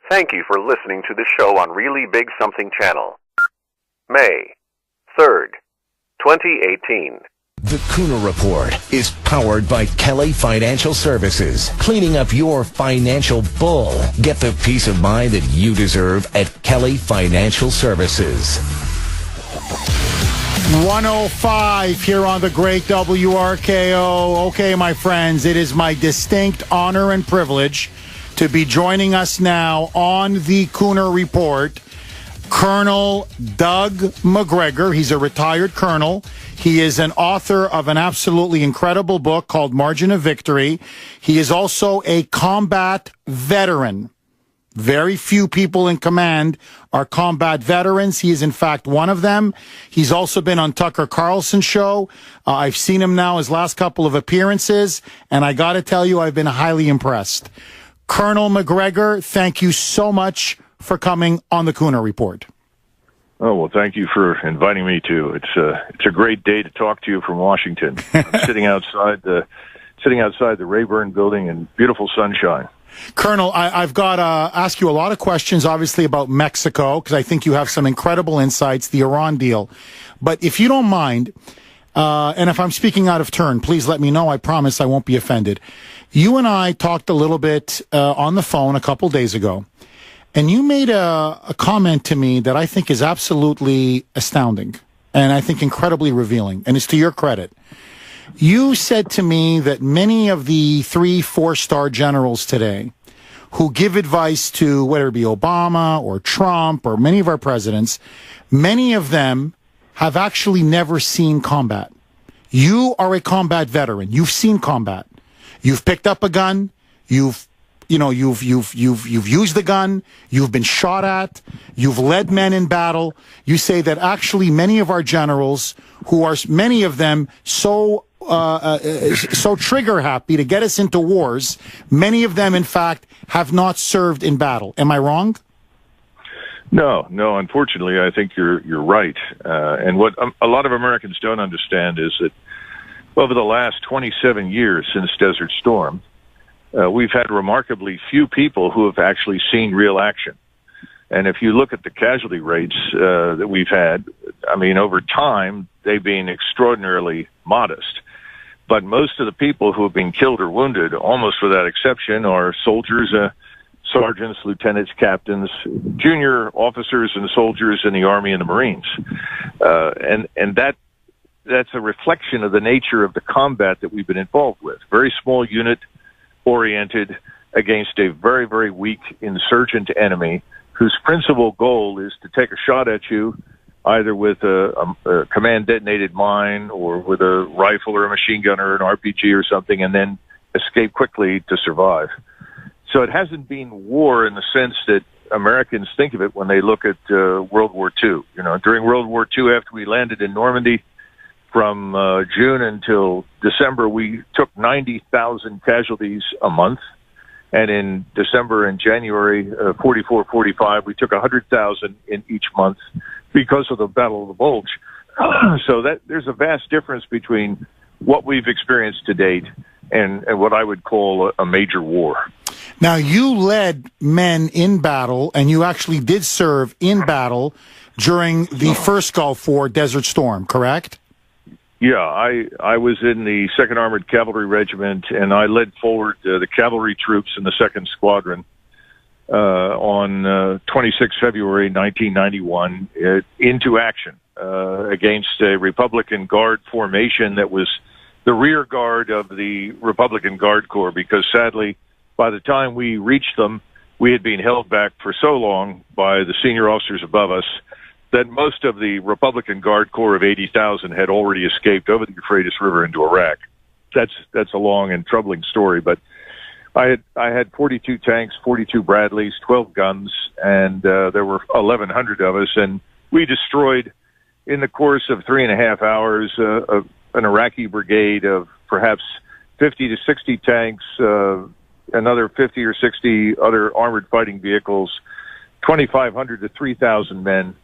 Thank you for listening to the show on Really Big Something Channel. May 3rd, 2018. The Kuhner Report is powered by Kelly Financial Services. Cleaning up your financial bull. Get the peace of mind that you deserve at Kelly Financial Services. 105 here on the great WRKO. Okay, my friends, it is my distinct honor and privilege to be joining us now on the Kuhner Report, Colonel Doug McGregor. He's a retired colonel. He is an author of an absolutely incredible book called Margin of Victory. He is also a combat veteran. Very few people in command are combat veterans. He is, in fact, one of them. He's also been on Tucker Carlson's show. I've seen him now his last couple of appearances, and I got to tell you, I've been highly impressed. Colonel McGregor, thank you so much for coming on the Kuhner Report. Oh, well, thank you for inviting me to. It's a great day to talk to you from Washington. I'm sitting outside the Rayburn building in beautiful sunshine. Colonel, I've got to ask you a lot of questions, obviously, about Mexico, because I think you have some incredible insights, the Iran deal. But if you don't mind, and if I'm speaking out of turn, please let me know. I promise I won't be offended. You and I talked a little bit on the phone a couple days ago, and you made a comment to me that I think is absolutely astounding and I think incredibly revealing, and it's to your credit. You said to me that many of the 3-4-star generals today who give advice to whether it be Obama or Trump or many of our presidents, many of them have actually never seen combat. You are a combat veteran. You've seen combat. You've picked up a gun. You've used the gun. You've been shot at. You've led men in battle. You say that actually many of our generals, who are many of them so trigger happy to get us into wars, many of them, in fact, have not served in battle. Am I wrong? No. Unfortunately, I think you're right. And what a lot of Americans don't understand is that over the last 27 years since Desert Storm, we've had remarkably few people who have actually seen real action. And if you look at the casualty rates that we've had, I mean, over time, they've been extraordinarily modest. But most of the people who have been killed or wounded, almost without exception, are soldiers, sergeants, lieutenants, captains, junior officers and soldiers in the Army and the Marines. And that's a reflection of the nature of the combat that we've been involved with. Very small unit oriented against a very, very weak insurgent enemy whose principal goal is to take a shot at you either with a command detonated mine or with a rifle or a machine gun or an RPG or something, and then escape quickly to survive. So it hasn't been war in the sense that Americans think of it when they look at World War II. You know, during World War II, after we landed in Normandy, from June until December, we took 90,000 casualties a month. And in December and January, 44, 45, we took 100,000 in each month because of the Battle of the Bulge. So that there's a vast difference between what we've experienced to date and what I would call a major war. Now, you led men in battle, and you actually did serve in battle during the first Gulf War, Desert Storm, correct? Yeah, I was in the 2nd Armored Cavalry Regiment, and I led forward the cavalry troops in the 2nd Squadron on 26 February 1991 into action against a Republican Guard formation that was the rear guard of the Republican Guard Corps, because sadly, by the time we reached them, we had been held back for so long by the senior officers above us that most of the Republican Guard Corps of 80,000 had already escaped over the Euphrates River into Iraq. That's a long and troubling story, but I had 42 tanks, 42 Bradleys, 12 guns, and there were 1,100 of us, and we destroyed, in the course of 3.5 hours, an Iraqi brigade of perhaps 50 to 60 tanks, another 50 or 60 other armored fighting vehicles, 2,500 to 3,000 men,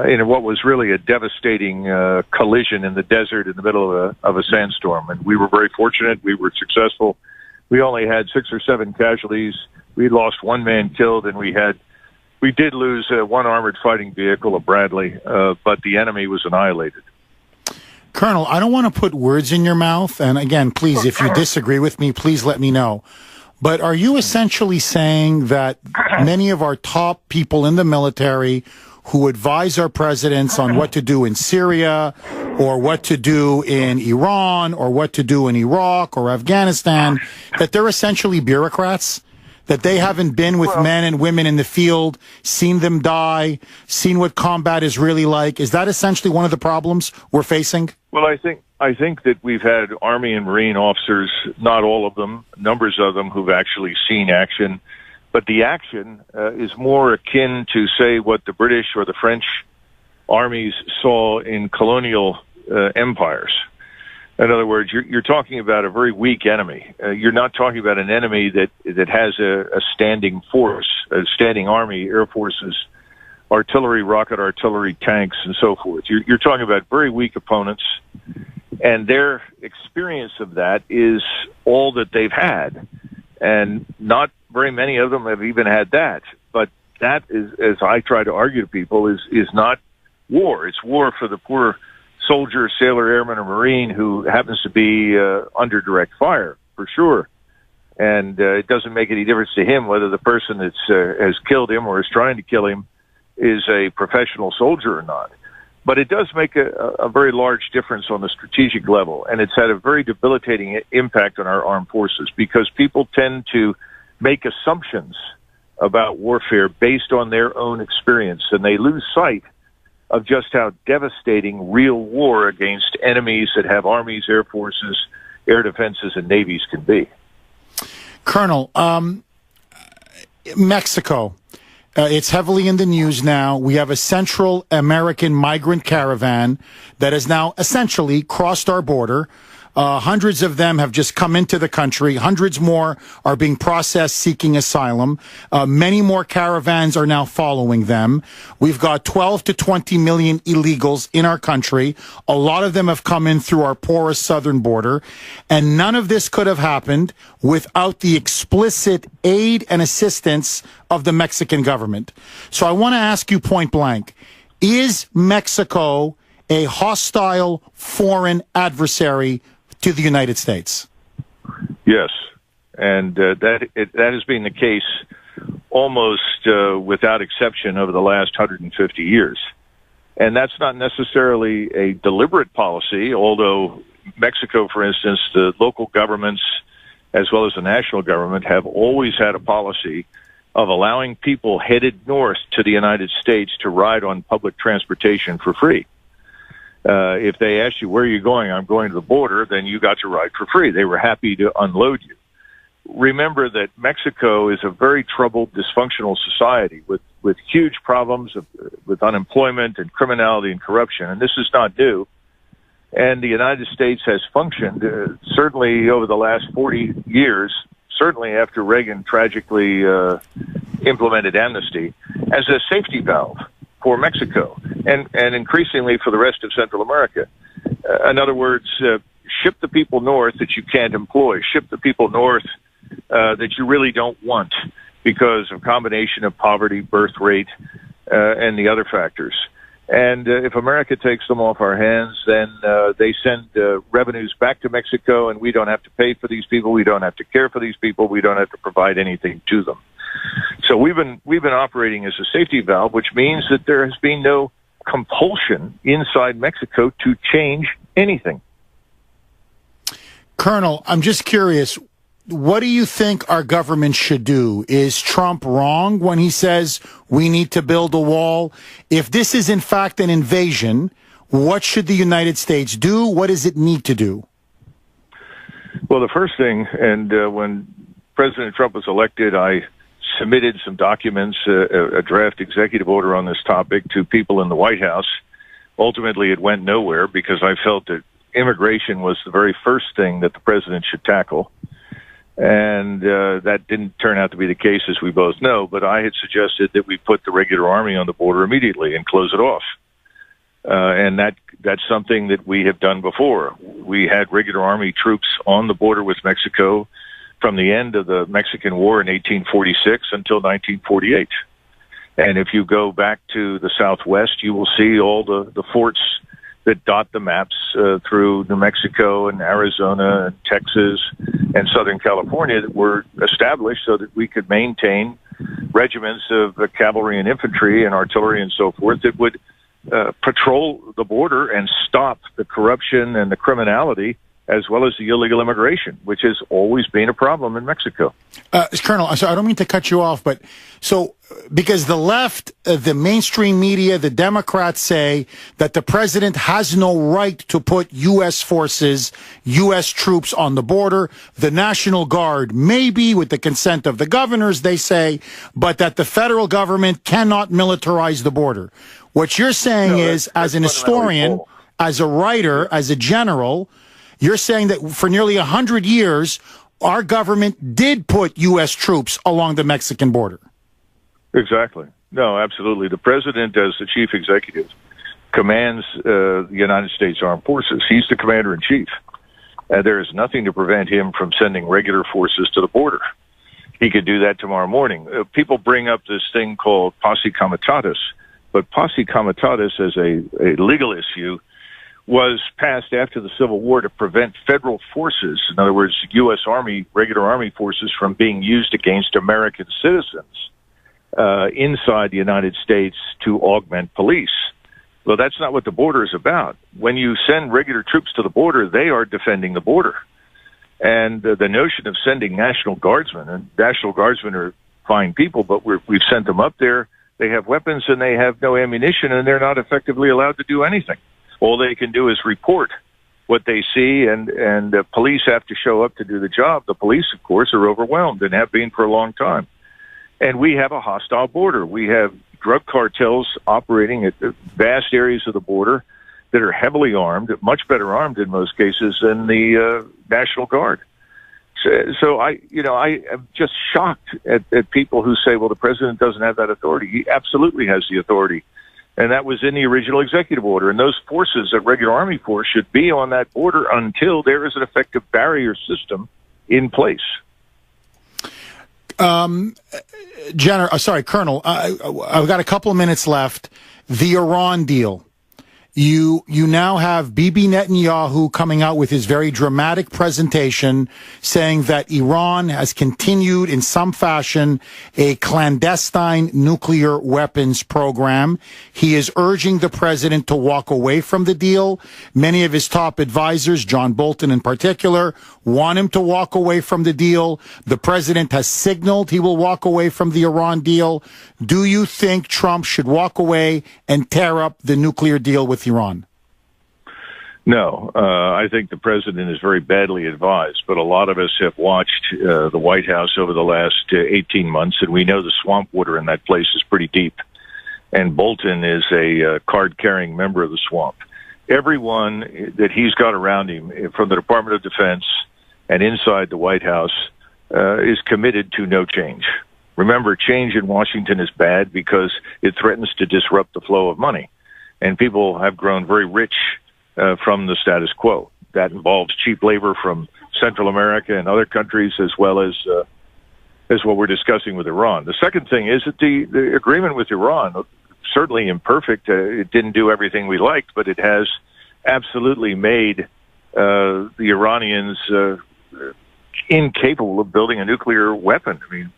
in what was really a devastating collision in the desert in the middle of a sandstorm. And we were very fortunate. We were successful. we only had 6 or 7 casualties. We lost 1 man killed, and we did lose one armored fighting vehicle, a Bradley, but the enemy was annihilated. Colonel, I don't want to put words in your mouth, and again, please, if you disagree with me, please let me know. But are you essentially saying that many of our top people in the military who advise our presidents on what to do in Syria or what to do in Iran or what to do in Iraq or Afghanistan, that they're essentially bureaucrats? That they haven't been with men and women in the field, seen them die, seen what combat is really like? Is that essentially one of the problems we're facing? Well, I think that we've had Army and Marine officers, not all of them, numbers of them who've actually seen action. But the action is more akin to, say, what the British or the French armies saw in colonial empires. In other words, you're talking about a very weak enemy. You're not talking about an enemy that has a standing force, a standing army, air forces, artillery, rocket artillery, tanks, and so forth. You're talking about very weak opponents, and their experience of that is all that they've had. And not very many of them have even had that. But that is, as I try to argue to people, is not war. It's war for the poor soldier, sailor, airman, or Marine who happens to be under direct fire, for sure. And it doesn't make any difference to him whether the person that has killed him or is trying to kill him is a professional soldier or not. But it does make a very large difference on the strategic level, and it's had a very debilitating impact on our armed forces because people tend to make assumptions about warfare based on their own experience, and they lose sight of just how devastating real war against enemies that have armies, air forces, air defenses, and navies can be. Colonel, Mexico, it's heavily in the news now. We have a Central American migrant caravan that has now essentially crossed our border. Hundreds of them have just come into the country. Hundreds more are being processed seeking asylum. Many more caravans are now following them. We've got 12 to 20 million illegals in our country. A lot of them have come in through our porous southern border. And none of this could have happened without the explicit aid and assistance of the Mexican government. So I want to ask you point blank, is Mexico a hostile foreign adversary to the United States? Yes, and that has been the case almost without exception over the last 150 years. And that's not necessarily a deliberate policy, although Mexico, for instance, the local governments as well as the national government have always had a policy of allowing people headed north to the United States to ride on public transportation for free. If they asked you, where are you going? I'm going to the border, then you got to ride for free. They were happy to unload you. Remember that Mexico is a very troubled, dysfunctional society with huge problems with unemployment and criminality and corruption, and this is not new. And the United States has functioned, certainly over the last 40 years, certainly after Reagan tragically implemented amnesty, as a safety valve for Mexico and increasingly for the rest of Central America. In other words, ship the people north that you can't employ. Ship the people north that you really don't want because of a combination of poverty, birth rate, and the other factors. And if America takes them off our hands, then they send revenues back to Mexico, and we don't have to pay for these people. We don't have to care for these people. We don't have to provide anything to them. So we've been operating as a safety valve, which means that there has been no compulsion inside Mexico to change anything. Colonel, I'm just curious, what do you think our government should do? Is Trump wrong when he says we need to build a wall? If this is in fact an invasion, what should the United States do? What does it need to do? Well, the first thing, and when President Trump was elected, I submitted some documents, a draft executive order on this topic to people in the White House. Ultimately, it went nowhere because I felt that immigration was the very first thing that the president should tackle. And that didn't turn out to be the case, as we both know, but I had suggested that we put the regular army on the border immediately and close it off. And that's something that we have done before. We had regular army troops on the border with Mexico from the end of the Mexican War in 1846 until 1948. And if you go back to the Southwest, you will see all the forts that dot the maps through New Mexico and Arizona and Texas and Southern California that were established so that we could maintain regiments of cavalry and infantry and artillery and so forth that would patrol the border and stop the corruption and the criminality as well as the illegal immigration, which has always been a problem in Mexico. Colonel, so I don't mean to cut you off, but so because the left, the mainstream media, the Democrats say that the president has no right to put U.S. forces, U.S. troops on the border. The National Guard, maybe with the consent of the governors, they say, but that the federal government cannot militarize the border. What you're saying is, as an historian, as a writer, as a general, you're saying that for nearly 100 years, our government did put U.S. troops along the Mexican border. Exactly. No, absolutely. The president, as the chief executive, commands the United States Armed Forces. He's the commander-in-chief. There is nothing to prevent him from sending regular forces to the border. He could do that tomorrow morning. People bring up this thing called posse comitatus, but posse comitatus as a legal issue was passed after the Civil War to prevent federal forces, in other words, U.S. Army, regular Army forces, from being used against American citizens inside the United States to augment police. Well, that's not what the border is about. When you send regular troops to the border, they are defending the border. And the notion of sending National Guardsmen, and National Guardsmen are fine people, but we've sent them up there. They have weapons and they have no ammunition, and they're not effectively allowed to do anything. All they can do is report what they see, and the police have to show up to do the job. The police, of course, are overwhelmed and have been for a long time. And we have a hostile border. We have drug cartels operating at vast areas of the border that are heavily armed, much better armed in most cases than the National Guard. So I am just shocked at people who say, well, the president doesn't have that authority. He absolutely has the authority. And that was in the original executive order. And those forces, a regular Army force, should be on that border until there is an effective barrier system in place. Colonel, I've got a couple of minutes left. The Iran deal. You now have Bibi Netanyahu coming out with his very dramatic presentation saying that Iran has continued in some fashion a clandestine nuclear weapons program. He is urging the president to walk away from the deal. Many of his top advisors, John Bolton in particular, want him to walk away from the deal. The president has signaled he will walk away from the Iran deal. Do you think Trump should walk away and tear up the nuclear deal with Iran? No, I think the president is very badly advised, but a lot of us have watched the White House over the last 18 months, and we know the swamp water in that place is pretty deep. And Bolton is a card-carrying member of the swamp. Everyone that he's got around him, from the Department of Defense and inside the White House, is committed to no change. Remember, change in Washington is bad because it threatens to disrupt the flow of money. And people have grown very rich from the status quo. That involves cheap labor from Central America and other countries, as well as what we're discussing with Iran. The second thing is that the agreement with Iran, certainly imperfect, it didn't do everything we liked, but it has absolutely made the Iranians incapable of building a nuclear weapon. I mean,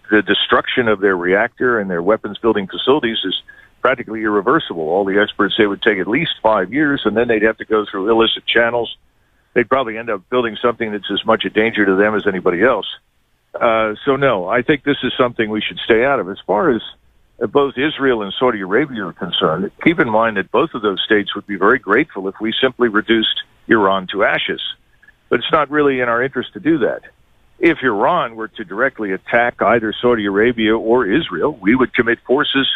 the destruction of their reactor and their weapons building facilities is practically irreversible. All the experts say it would take at least 5 years, and then they'd have to go through illicit channels. They'd probably end up building something that's as much a danger to them as anybody else. So no, I think this is something we should stay out of. As far as both Israel and Saudi Arabia are concerned, keep in mind that both of those states would be very grateful if we simply reduced Iran to ashes. But it's not really in our interest to do that. If Iran were to directly attack either Saudi Arabia or Israel, we would commit forces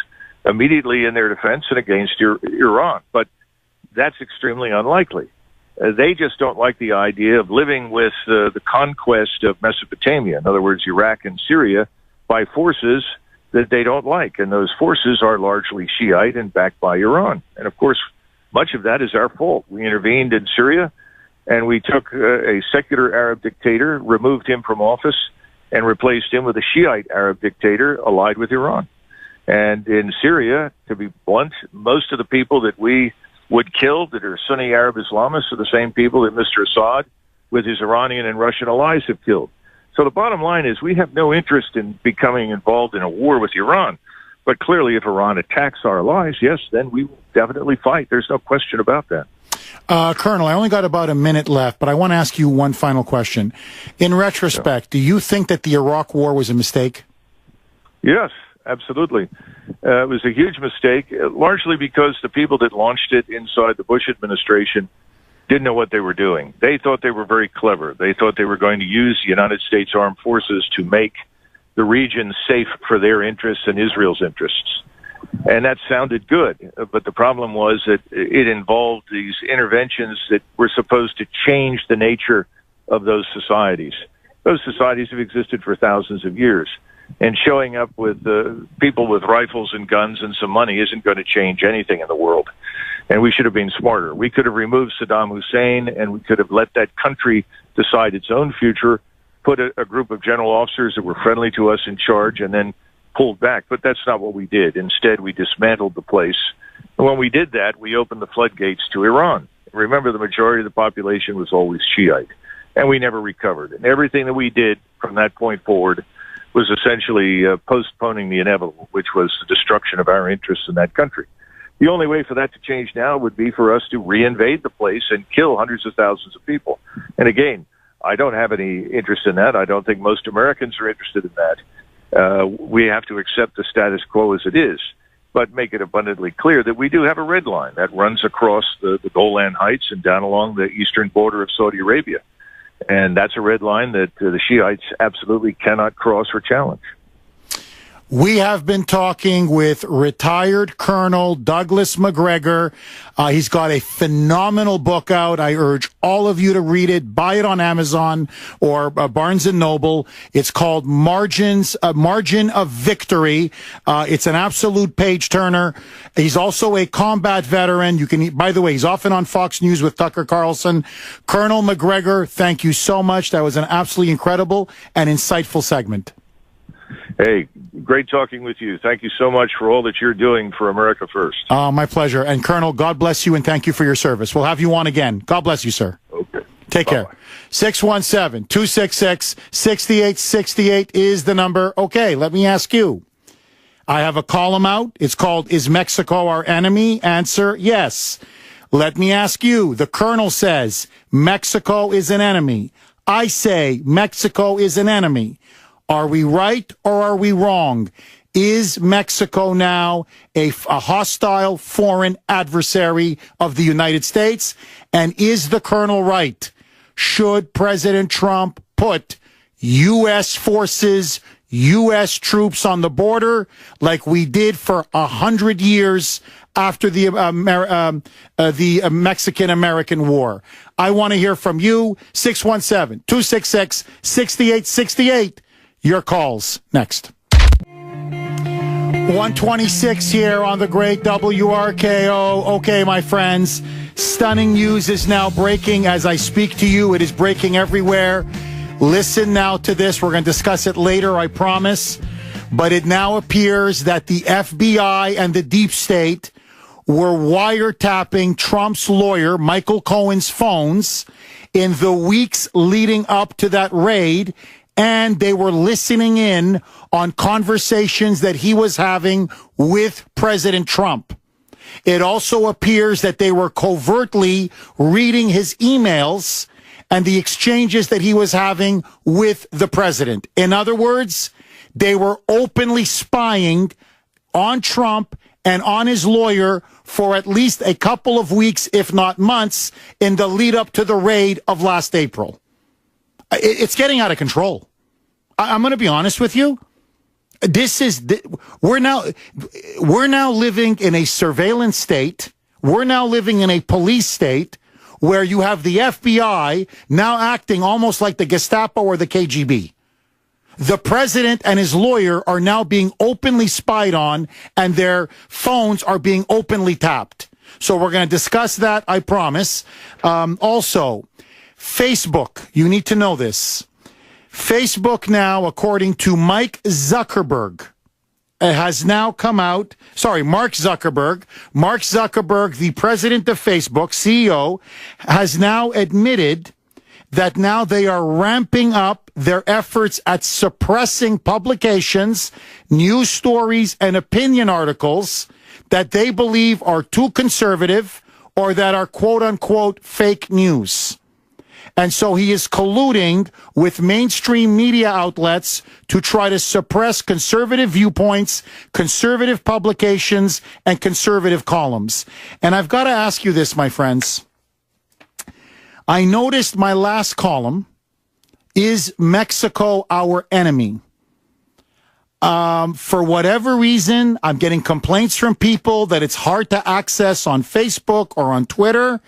immediately in their defense and against Iran. But that's extremely unlikely. They just don't like the idea of living with the conquest of Mesopotamia, in other words, Iraq and Syria, by forces that they don't like. And those forces are largely Shiite and backed by Iran. And of course, much of that is our fault. We intervened in Syria, And we took a secular Arab dictator, removed him from office, and replaced him with a Shiite Arab dictator allied with Iran. And in Syria, to be blunt, most of the people that we would kill that are Sunni Arab Islamists are the same people that Mr. Assad, with his Iranian and Russian allies, have killed. So the bottom line is we have no interest in becoming involved in a war with Iran. But clearly, if Iran attacks our allies, yes, then we will definitely fight. There's no question about that. Colonel, I only got about a minute left, but I want to ask you one final question. In retrospect, do you think that the Iraq War was a mistake? Yes, absolutely. It was a huge mistake, largely because the people that launched it inside the Bush administration didn't know what they were doing. They thought they were very clever. They thought they were going to use the United States Armed Forces to make the region safe for their interests and Israel's interests. And that sounded good, but the problem was that it involved these interventions that were supposed to change the nature of those societies. Those societies have existed for thousands of years, and showing up with people with rifles and guns and some money isn't going to change anything in the world. And we should have been smarter. We could have removed Saddam Hussein, and we could have let that country decide its own future, put a group of general officers that were friendly to us in charge, and then pulled back. But that's not what we did. Instead, we dismantled the place. And when we did that, we opened the floodgates to Iran. Remember, the majority of the population was always Shiite, and we never recovered. And everything that we did from that point forward was essentially postponing the inevitable, which was the destruction of our interests in that country. The only way for that to change now would be for us to reinvade the place and kill hundreds of thousands of people. And again, I don't have any interest in that. I don't think most Americans are interested in that. We have to accept the status quo as it is, but make it abundantly clear that we do have a red line that runs across the Golan Heights and down along the eastern border of Saudi Arabia. And that's a red line that the Shiites absolutely cannot cross or challenge. We have been talking with retired Colonel Douglas Macgregor. He's got a phenomenal book out. I urge all of you to read it. Buy it on Amazon or Barnes & Noble. It's called Margin of Victory. It's an absolute page-turner. He's also a combat veteran. By the way, he's often on Fox News with Tucker Carlson. Colonel Macgregor, thank you so much. That was an absolutely incredible and insightful segment. Hey, great talking with you. Thank you so much for all that you're doing for America First. My pleasure. And Colonel, God bless you and thank you for your service. We'll have you on again. God bless you, sir. Okay. Take care. 617-266-6868 is the number. Okay, let me ask you. I have a column out. It's called, Is Mexico Our Enemy? Answer, yes. Let me ask you. The Colonel says Mexico is an enemy. I say Mexico is an enemy. Are we right or are we wrong? Is Mexico now a hostile foreign adversary of the United States? And is the Colonel right? Should President Trump put U.S. forces, U.S. troops on the border like we did for 100 years after the Mexican-American War? I want to hear from you. 617-266-6868. Your calls next. 126 here on the great WRKO. Okay, my friends, stunning news is now breaking as I speak to you. It is breaking everywhere. Listen now to this. We're going to discuss it later, I promise. But it now appears that the FBI and the deep state were wiretapping Trump's lawyer, Michael Cohen's phones in the weeks leading up to that raid. And they were listening in on conversations that he was having with President Trump. It also appears that they were covertly reading his emails and the exchanges that he was having with the president. In other words, they were openly spying on Trump and on his lawyer for at least a couple of weeks, if not months, in the lead up to the raid of last April. It's getting out of control. I'm going to be honest with you. We're now living in a surveillance state. We're now living in a police state where you have the FBI now acting almost like the Gestapo or the KGB. The president and his lawyer are now being openly spied on, and their phones are being openly tapped. So we're going to discuss that, I promise. Also, Facebook, you need to know this. Facebook now, according to Mike Zuckerberg, has now come out, Mark Zuckerberg, the president of Facebook, CEO, has now admitted that now they are ramping up their efforts at suppressing publications, news stories, and opinion articles that they believe are too conservative or that are quote-unquote fake news. And so he is colluding with mainstream media outlets to try to suppress conservative viewpoints, conservative publications, and conservative columns. And I've got to ask you this, my friends. I noticed my last column, is Mexico our enemy? For whatever reason, I'm getting complaints from people that it's hard to access on Facebook or on Twitter.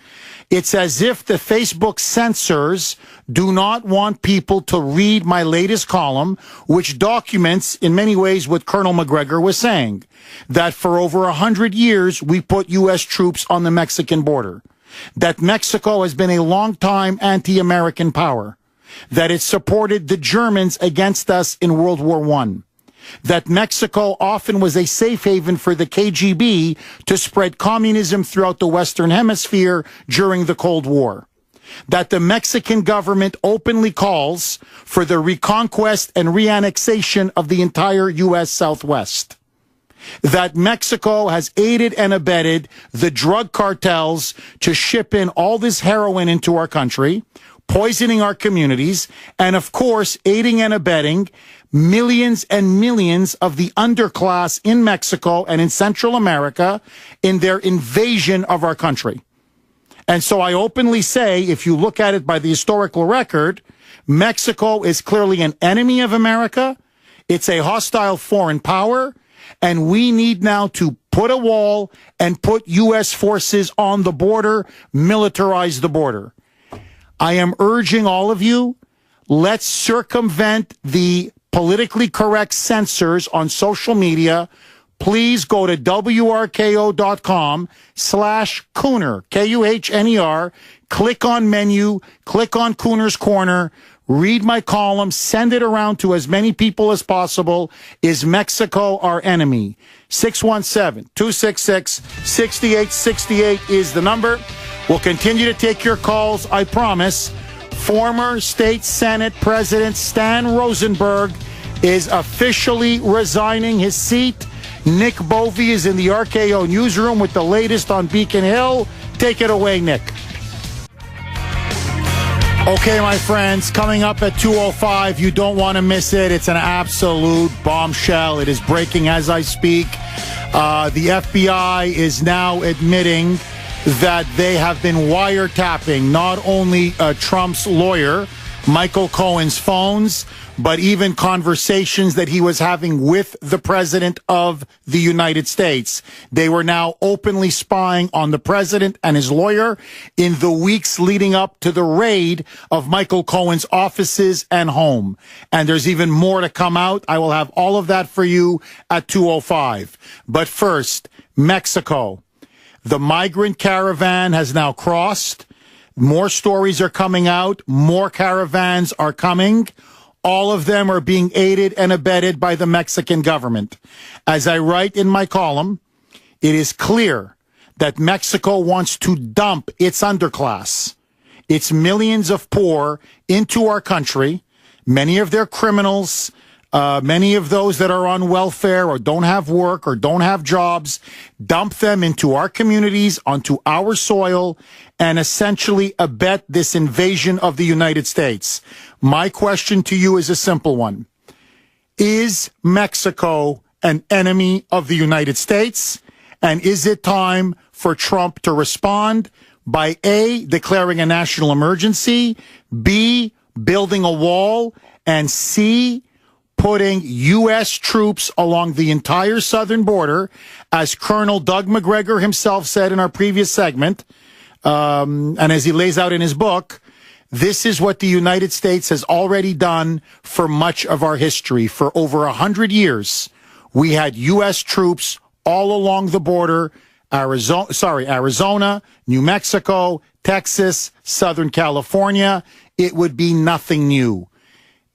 It's as if the Facebook censors do not want people to read my latest column, which documents in many ways what Colonel McGregor was saying, that for over 100 years, we put U.S. troops on the Mexican border, that Mexico has been a long-time anti-American power, that it supported the Germans against us in World War I, that Mexico often was a safe haven for the KGB to spread communism throughout the Western Hemisphere during the Cold War, that the Mexican government openly calls for the reconquest and reannexation of the entire U.S. Southwest, that Mexico has aided and abetted the drug cartels to ship in all this heroin into our country, poisoning our communities, and of course, aiding and abetting millions and millions of the underclass in Mexico and in Central America in their invasion of our country. And so I openly say, if you look at it by the historical record, Mexico is clearly an enemy of America. It's a hostile foreign power. And we need now to put a wall and put U.S. forces on the border, militarize the border. I am urging all of you, let's circumvent the politically correct censors on social media. Please go to WRKO.com/Kuhner, Kuhner, click on menu, click on Kuhner's Corner, read my column, send it around to as many people as possible. Is Mexico our enemy? 617-266-6868 is the number. We'll continue to take your calls, I promise. Former State Senate President Stan Rosenberg is officially resigning his seat. Nick Bovey is in the RKO newsroom with the latest on Beacon Hill. Take it away, Nick. Okay, my friends, coming up at 2:05, you don't want to miss it. It's an absolute bombshell. It is breaking as I speak. The FBI is now admitting that they have been wiretapping not only Trump's lawyer, Michael Cohen's phones, but even conversations that he was having with the President of the United States. They were now openly spying on the President and his lawyer in the weeks leading up to the raid of Michael Cohen's offices and home. And there's even more to come out. I will have all of that for you at 2:05. But first, Mexico. The migrant caravan has now crossed. More stories are coming out. More caravans are coming. All of them are being aided and abetted by the Mexican government. As I write in my column, it is clear that Mexico wants to dump its underclass, its millions of poor, into our country. Many of their criminals, many of those that are on welfare or don't have work or don't have jobs, dump them into our communities, onto our soil, and essentially abet this invasion of the United States. My question to you is a simple one. Is Mexico an enemy of the United States? And is it time for Trump to respond by A, declaring a national emergency, B, building a wall, and C, putting U.S. troops along the entire southern border, as Colonel Doug McGregor himself said in our previous segment, and as he lays out in his book? This is what the United States has already done for much of our history. For over 100 years, we had U.S. troops all along the border Arizona, New Mexico, Texas, Southern California, it would be nothing new.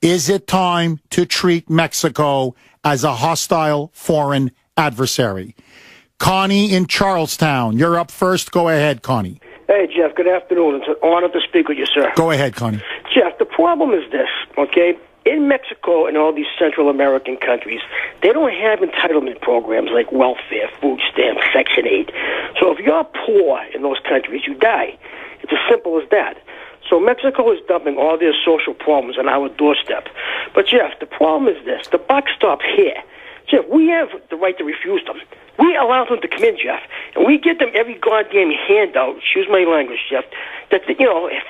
Is it time to treat Mexico as a hostile foreign adversary? Connie in Charlestown, you're up first. Go ahead, Connie. Hey, Jeff, good afternoon. It's an honor to speak with you, sir. Go ahead, Connie. Jeff, the problem is this, okay? In Mexico and all these Central American countries, they don't have entitlement programs like welfare, food stamps, Section 8. So if you're poor in those countries, you die. It's as simple as that. So Mexico is dumping all their social problems on our doorstep. But, Jeff, the problem is this. The buck stops here. Jeff, we have the right to refuse them. We allow them to come in, Jeff, and we get them every goddamn handout, excuse my language, Jeff, that,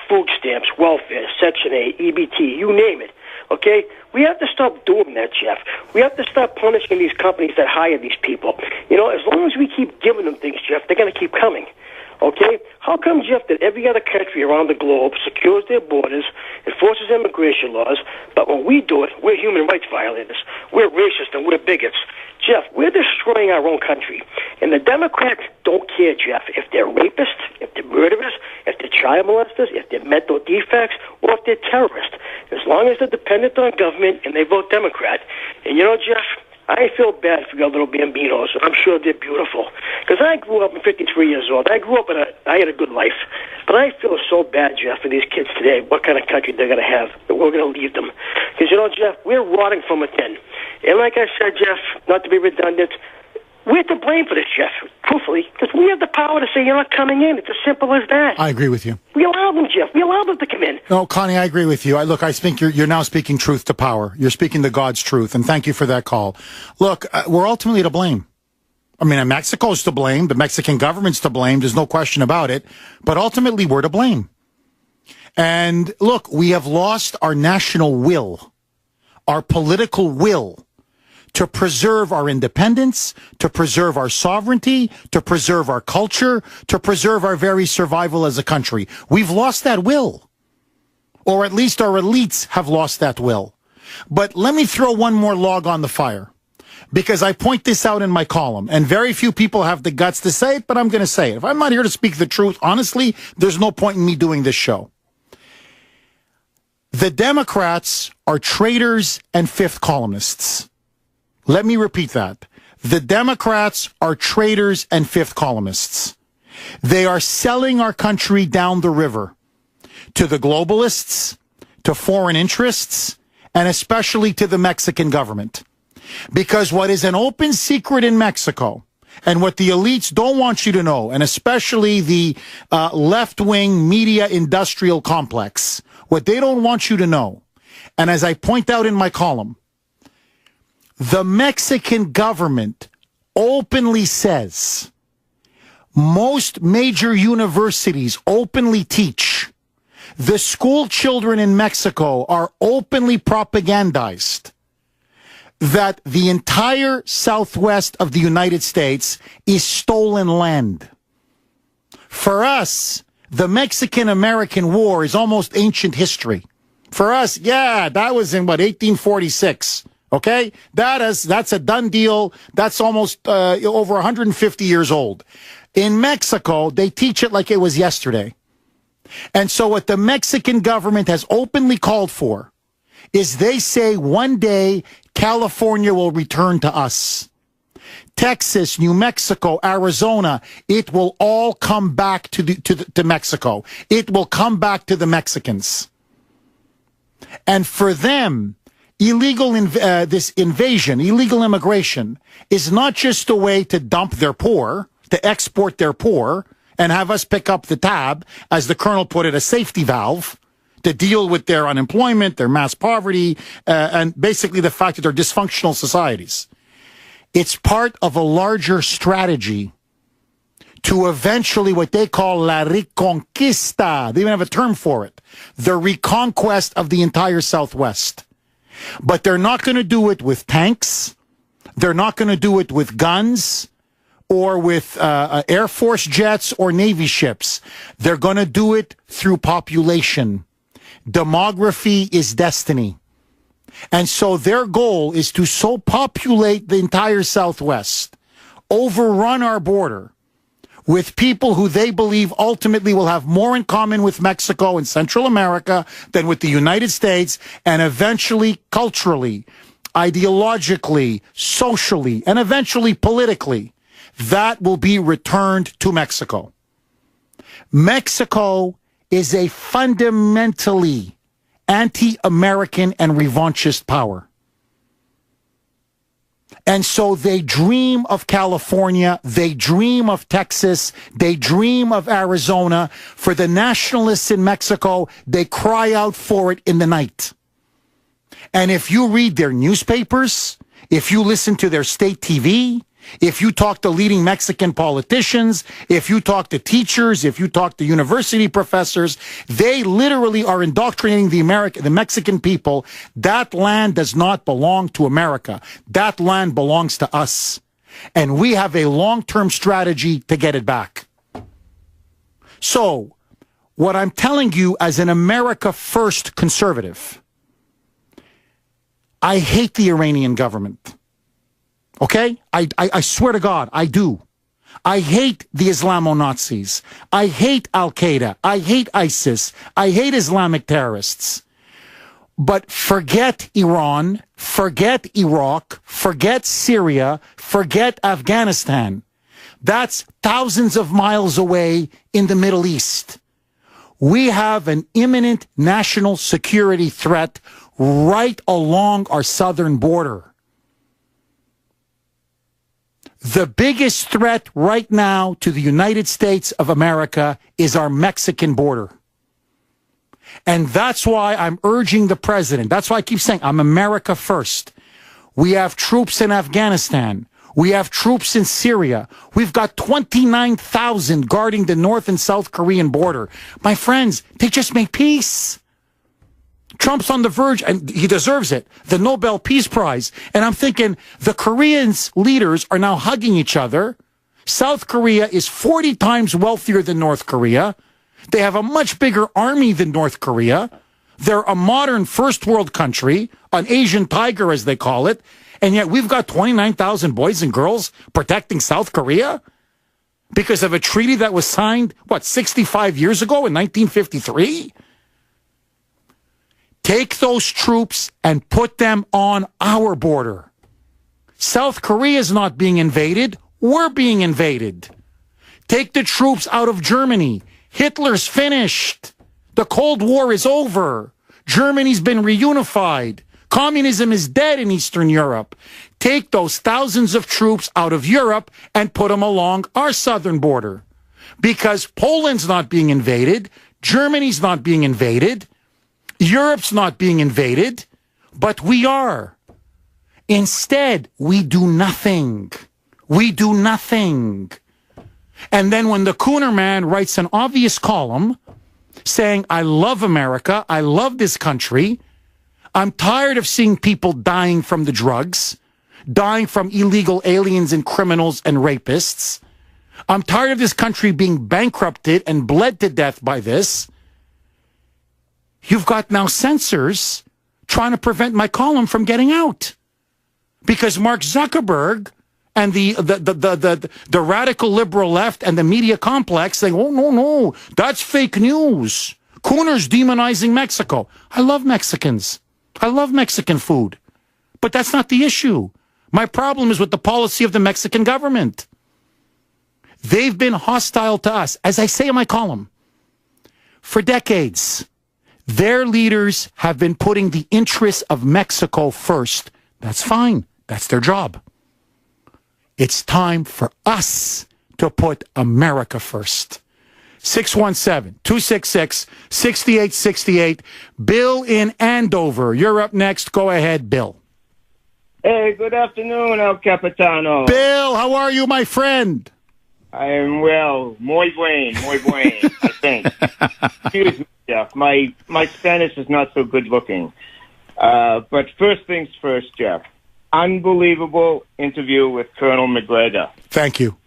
food stamps, welfare, Section 8, EBT, you name it, okay? We have to stop doing that, Jeff. We have to stop punishing these companies that hire these people. As long as we keep giving them things, Jeff, they're going to keep coming. Okay? How come, Jeff, that every other country around the globe secures their borders, enforces immigration laws, but when we do it, we're human rights violators. We're racist and we're bigots. Jeff, we're destroying our own country. And the Democrats don't care, Jeff, if they're rapists, if they're murderers, if they're child molesters, if they're mental defects, or if they're terrorists. As long as they're dependent on government and they vote Democrat. And Jeff, I feel bad for your little bambinos. I'm sure they're beautiful. Because I grew up, I'm 53 years old. I grew up I had a good life. But I feel so bad, Jeff, for these kids today, what kind of country they're going to have, that we're going to leave them. Because, Jeff, we're rotting from within. And like I said, Jeff, not to be redundant, we're to blame for this, Jeff, truthfully, because we have the power to say you're not coming in. It's as simple as that. I agree with you. We allow them, Jeff. We allow them to come in. No, Connie, I agree with you. I think you're now speaking truth to power. You're speaking the God's truth, and thank you for that call. Look, we're ultimately to blame. I mean, Mexico's to blame. The Mexican government's to blame. There's no question about it. But ultimately, we're to blame. And look, we have lost our national will, our political will, to preserve our independence, to preserve our sovereignty, to preserve our culture, to preserve our very survival as a country. We've lost that will. Or at least our elites have lost that will. But let me throw one more log on the fire, because I point this out in my column, and very few people have the guts to say it, but I'm going to say it. If I'm not here to speak the truth, honestly, there's no point in me doing this show. The Democrats are traitors and fifth columnists. Let me repeat that. The Democrats are traitors and fifth columnists. They are selling our country down the river to the globalists, to foreign interests, and especially to the Mexican government. Because what is an open secret in Mexico, and what the elites don't want you to know, and especially the left-wing media industrial complex, what they don't want you to know, and as I point out in my column, the Mexican government openly says, most major universities openly teach, the school children in Mexico are openly propagandized, that the entire southwest of the United States is stolen land. For us, the Mexican-American War is almost ancient history. For us, yeah, that was in, 1846. Okay? That's a done deal. That's almost over 150 years old. In Mexico, they teach it like it was yesterday. And so what the Mexican government has openly called for is they say one day California will return to us. Texas, New Mexico, Arizona, it will all come back to Mexico. It will come back to the Mexicans. And for them, this invasion, illegal immigration, is not just a way to dump their poor, to export their poor, and have us pick up the tab, as the colonel put it, a safety valve, to deal with their unemployment, their mass poverty, and basically the fact that they're dysfunctional societies. It's part of a larger strategy to eventually what they call la reconquista. They even have a term for it. The reconquest of the entire Southwest. But they're not going to do it with tanks. They're not going to do it with guns or with Air Force jets or Navy ships. They're going to do it through population. Demography is destiny. And so their goal is to so populate the entire Southwest, overrun our border, with people who they believe ultimately will have more in common with Mexico and Central America than with the United States, and eventually culturally, ideologically, socially, and eventually politically, that will be returned to Mexico. Mexico is a fundamentally anti-American and revanchist power. And so they dream of California, they dream of Texas, they dream of Arizona. For the nationalists in Mexico, they cry out for it in the night. And if you read their newspapers, if you listen to their state TV, if you talk to leading Mexican politicians, if you talk to teachers, if you talk to university professors, they literally are indoctrinating the Mexican people. That land does not belong to America. That land belongs to us. And we have a long-term strategy to get it back. So, what I'm telling you as an America First conservative, I hate the Iranian government. Okay? I swear to God, I do. I hate the Islamo-Nazis. I hate Al-Qaeda. I hate ISIS. I hate Islamic terrorists. But forget Iran, forget Iraq, forget Syria, forget Afghanistan. That's thousands of miles away in the Middle East. We have an imminent national security threat right along our southern border. The biggest threat right now to the United States of America is our Mexican border. And that's why I'm urging the president. That's why I keep saying I'm America first. We have troops in Afghanistan. We have troops in Syria. We've got 29,000 guarding the North and South Korean border. My friends, they just made peace. Trump's on the verge, and he deserves it, the Nobel Peace Prize. And I'm thinking, the Koreans' leaders are now hugging each other. South Korea is 40 times wealthier than North Korea. They have a much bigger army than North Korea. They're a modern first world country, an Asian tiger as they call it. And yet we've got 29,000 boys and girls protecting South Korea because of a treaty that was signed, 65 years ago in 1953? Take those troops and put them on our border. South Korea is not being invaded. We're being invaded. Take the troops out of Germany. Hitler's finished. The Cold War is over. Germany's been reunified. Communism is dead in Eastern Europe. Take those thousands of troops out of Europe and put them along our southern border. Because Poland's not being invaded. Germany's not being invaded. Europe's not being invaded, but we are. Instead, we do nothing. We do nothing. And then when the Kuhner man writes an obvious column saying, I love America, I love this country, I'm tired of seeing people dying from the drugs, dying from illegal aliens and criminals and rapists. I'm tired of this country being bankrupted and bled to death by this. You've got now censors trying to prevent my column from getting out. Because Mark Zuckerberg and the radical liberal left and the media complex saying, oh, no, that's fake news. Kuhner's demonizing Mexico. I love Mexicans. I love Mexican food. But that's not the issue. My problem is with the policy of the Mexican government. They've been hostile to us, as I say in my column, for decades. Their leaders have been putting the interests of Mexico first. That's fine. That's their job. It's time for us to put America first. 617-266-6868. Bill in Andover. You're up next. Go ahead, Bill. Hey, good afternoon, El Capitano. Bill, how are you, my friend? I am well. Muy buen, I think. Excuse me, Jeff. My Spanish is not so good looking. But first things first, Jeff. Unbelievable interview with Colonel McGregor. Thank you.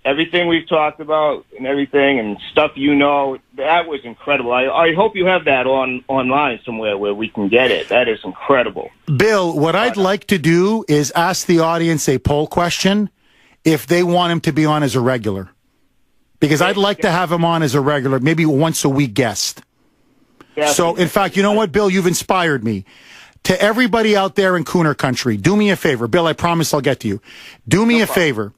Everything we've talked about and everything and stuff that was incredible. I hope you have that online somewhere where we can get it. That is incredible. Bill, what I'd like to do is ask the audience a poll question if they want him to be on as a regular. Because I'd like to have him on as a regular, maybe once a week guest. Yeah. So, in fact, you know what, Bill? You've inspired me. To everybody out there in Kuhner country, do me a favor. Bill, I promise I'll get to you. Do me a favor.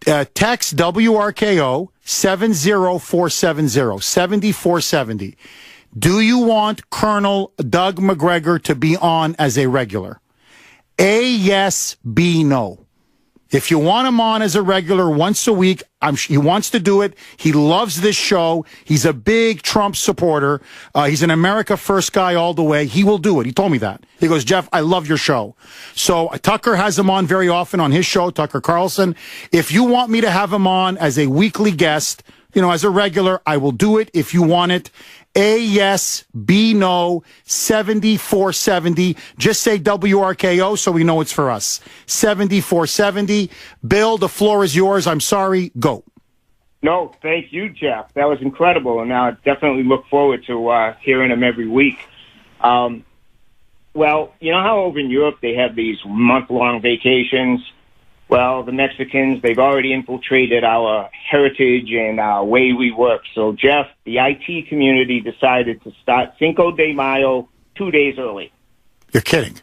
Text WRKO 70470, 7470. Do you want Colonel Doug McGregor to be on as a regular? A, yes, B, no. If you want him on as a regular once a week, he wants to do it. He loves this show. He's a big Trump supporter. He's an America First guy all the way. He will do it. He told me that. He goes, Jeff, I love your show. So Tucker has him on very often on his show, Tucker Carlson. If you want me to have him on as a weekly guest, as a regular, I will do it if you want it. A, yes, B, no, 7470. Just say WRKO so we know it's for us. 7470. Bill, the floor is yours. I'm sorry. Go. No, thank you, Jeff. That was incredible, and I definitely look forward to hearing him every week. Well, you know how over in Europe they have these month-long vacations? Well, the Mexicans, they've already infiltrated our heritage and our way we work. So, Jeff, the IT community decided to start Cinco de Mayo 2 days early. You're kidding.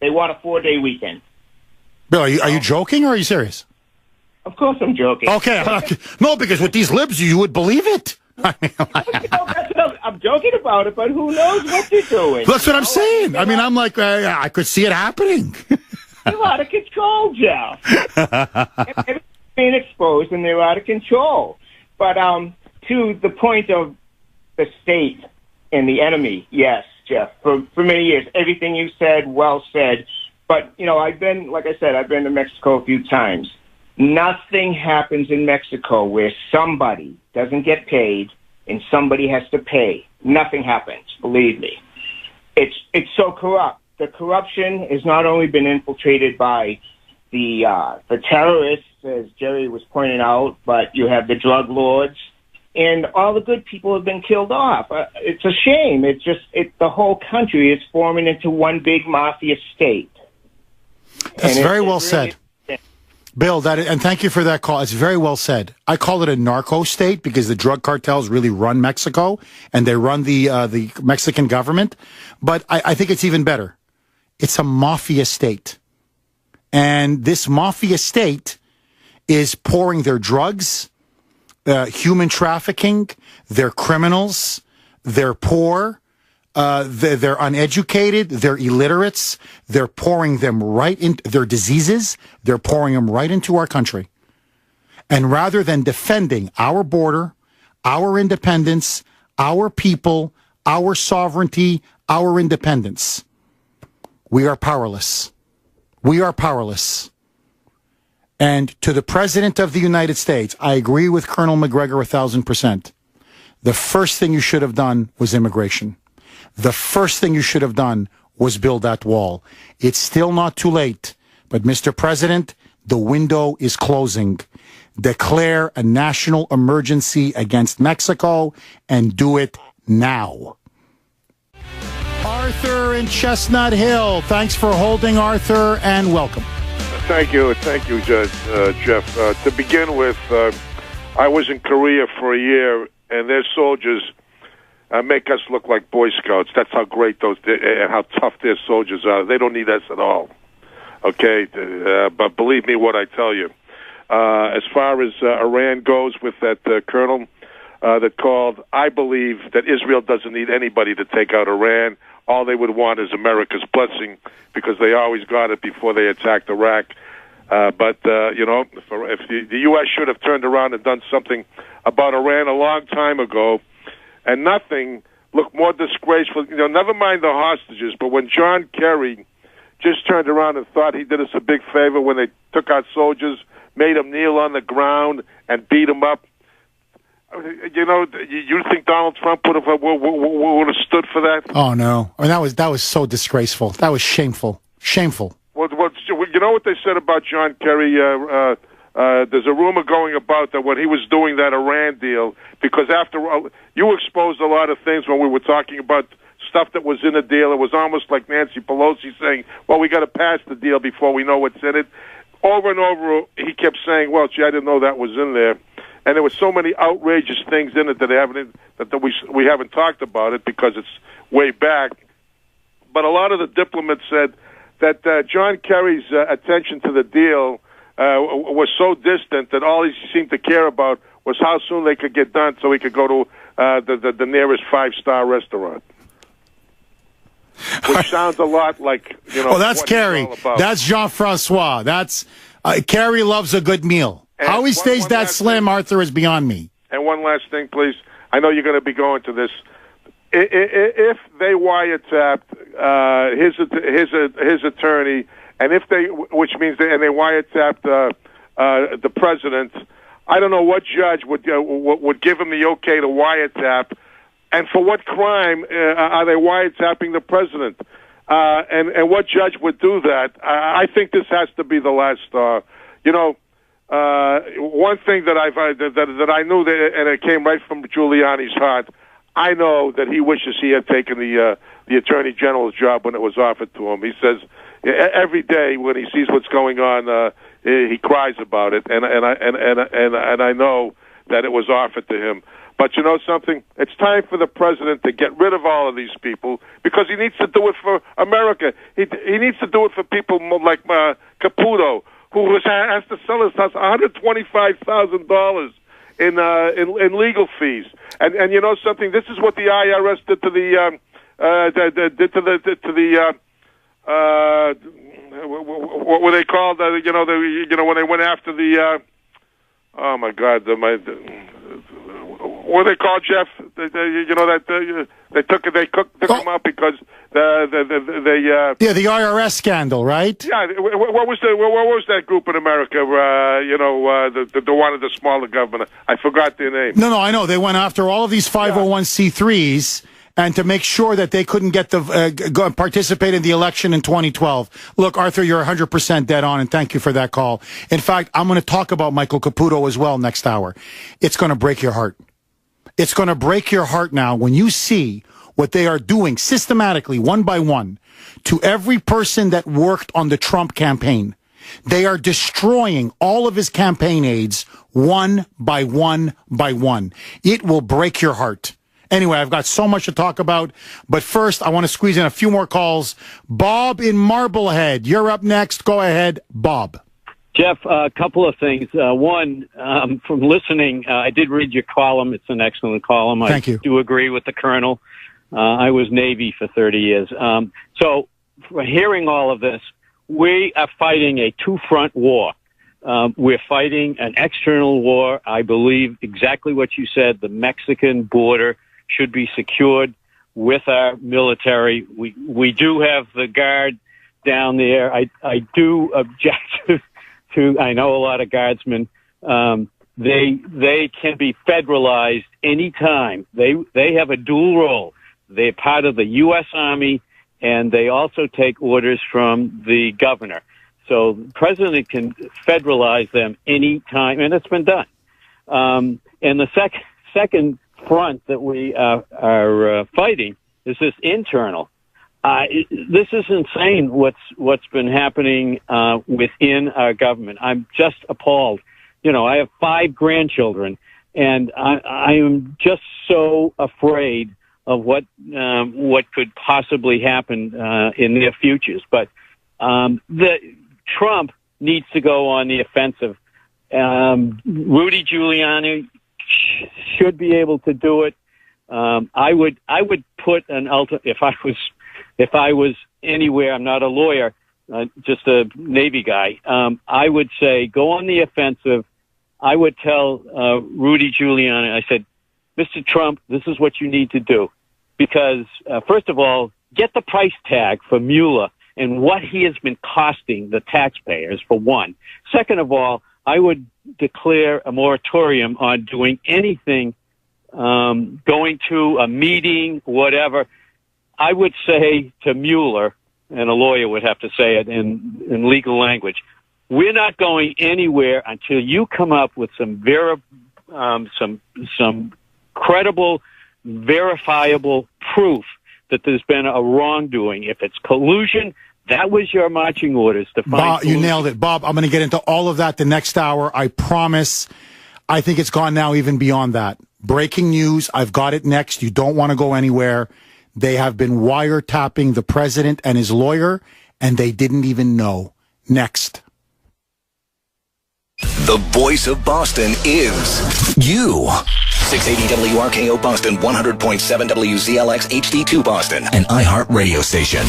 They want a 4-day weekend. Bill, are you joking or are you serious? Of course I'm joking. Okay. No, because with these libs, you would believe it. I'm joking about it, but who knows what they're doing? That's what I'm saying. I'm like, I could see it happening. They're out of control, Jeff. Everything's being exposed, and they're out of control. But to the point of the state and the enemy, yes, Jeff, for many years, everything you said, well said. But, I've been to Mexico a few times. Nothing happens in Mexico where somebody doesn't get paid and somebody has to pay. Nothing happens, believe me. It's so corrupt. The corruption has not only been infiltrated by the terrorists, as Jerry was pointing out, but you have the drug lords, and all the good people have been killed off. It's a shame. The whole country is forming into one big mafia state. That's very well said. Bill, and thank you for that call. It's very well said. I call it a narco state because the drug cartels really run Mexico, and they run the Mexican government. But I think it's even better. It's a mafia state. And this mafia state is pouring their drugs, human trafficking, they're criminals, they're poor, they're uneducated, they're illiterates, they're pouring them right into their diseases, they're pouring them right into our country. And rather than defending our border, our independence, our people, our sovereignty, our independence, we are powerless. We are powerless. And to the President of the United States, I agree with Colonel McGregor 1,000%. The first thing you should have done was immigration. The first thing you should have done was build that wall. It's still not too late. But, Mr. President, the window is closing. Declare a national emergency against Mexico and do it now. Arthur in Chestnut Hill. Thanks for holding, Arthur, and welcome. Thank you, Jeff. To begin with, I was in Korea for a year, and their soldiers make us look like Boy Scouts. That's how great and how tough their soldiers are. They don't need us at all. Okay, but believe me what I tell you. As far as Iran goes with that colonel that called, I believe that Israel doesn't need anybody to take out Iran. All they would want is America's blessing because they always got it before they attacked Iraq. But if the U.S. should have turned around and done something about Iran a long time ago, and nothing looked more disgraceful. Never mind the hostages, but when John Kerry just turned around and thought he did us a big favor when they took out soldiers, made them kneel on the ground and beat them up. You think Donald Trump would have stood for that? Oh no! That was so disgraceful. That was shameful. Shameful. Well, you know what they said about John Kerry? There's a rumor going about that when he was doing that Iran deal, because after all, you exposed a lot of things when we were talking about stuff that was in the deal. It was almost like Nancy Pelosi saying, well, we got to pass the deal before we know what's in it. Over and over, he kept saying, well, gee, I didn't know that was in there. and there were so many outrageous things in it that we haven't talked about it because it's way back. But a lot of the diplomats said that John Kerry's attention to the deal was so distant that all he seemed to care about was how soon they could get done so he could go to the nearest five-star restaurant. Which sounds a lot like, Well, that's Kerry. That's Jean-Francois. That's Kerry loves a good meal. And how he stays that slim, Arthur, is beyond me. And one last thing, please. I know you're going to be going to this. If they wiretapped his attorney, and which means they wiretapped the president, I don't know what judge would give him the okay to wiretap, and for what crime are they wiretapping the president? And what judge would do that? I think this has to be the last straw. One thing that I knew and it came right from Giuliani's heart. I know that he wishes he had taken the attorney general's job when it was offered to him. He says every day when he sees what's going on, he cries about it, and I know that it was offered to him. But you know something? It's time for the president to get rid of all of these people because he needs to do it for America. He needs to do it for people like Caputo, who has to sell his house $125,000 in legal fees. And you know something? This is what the IRS did to the what were they called? When they went after the oh my God, what are they called, Jeff? They took them out because the IRS scandal, right? Yeah. What was that group in America? The one of the smaller government. I forgot their name. No, I know they went after all of these 501c3s. And to make sure that they couldn't get participate in the election in 2012. Look, Arthur, you're 100% dead on, and thank you for that call. In fact, I'm going to talk about Michael Caputo as well next hour. It's going to break your heart. It's going to break your heart now when you see what they are doing systematically, one by one, to every person that worked on the Trump campaign. They are destroying all of his campaign aides one by one by one. It will break your heart. Anyway, I've got so much to talk about, but first I want to squeeze in a few more calls. Bob in Marblehead, you're up next. Go ahead, Bob. Jeff, a couple of things. One, from listening, I did read your column. It's an excellent column. Thank you. I do agree with the Colonel. I was Navy for 30 years. So for hearing all of this, we are fighting a two-front war. We're fighting an external war. I believe exactly what you said. The Mexican border should be secured with our military. We do have the Guard down there. I do object to I know a lot of Guardsmen. They can be federalized anytime. They have a dual role. They're part of the U.S. Army, and they also take orders from the governor. So the president can federalize them anytime, and it's been done. And the second front that we are fighting is this internal. This is insane what's been happening within our government. I'm just appalled. I have 5 grandchildren, and I am just so afraid of what could possibly happen in their futures. But Trump needs to go on the offensive. Rudy Giuliani should be able to do it. I would put an if I was anywhere. I'm not a lawyer, just a Navy guy. I would say go on the offensive. I would tell Rudy Giuliani. I said, Mr. Trump, this is what you need to do, because first of all, get the price tag for Mueller and what he has been costing the taxpayers, for one. Second of all, I would declare a moratorium on doing anything, going to a meeting, whatever. I would say to Mueller, and a lawyer would have to say it in legal language, we're not going anywhere until you come up with some credible, verifiable proof that there's been a wrongdoing. If it's collusion, that was your marching orders to find Bob, you nailed it. Bob, I'm going to get into all of that the next hour. I promise. I think it's gone now even beyond that. Breaking news. I've got it next. You don't want to go anywhere. They have been wiretapping the president and his lawyer, and they didn't even know. Next. The voice of Boston is you. 680 WRKO Boston, 100.7 WZLX HD2 Boston, an iHeart radio station.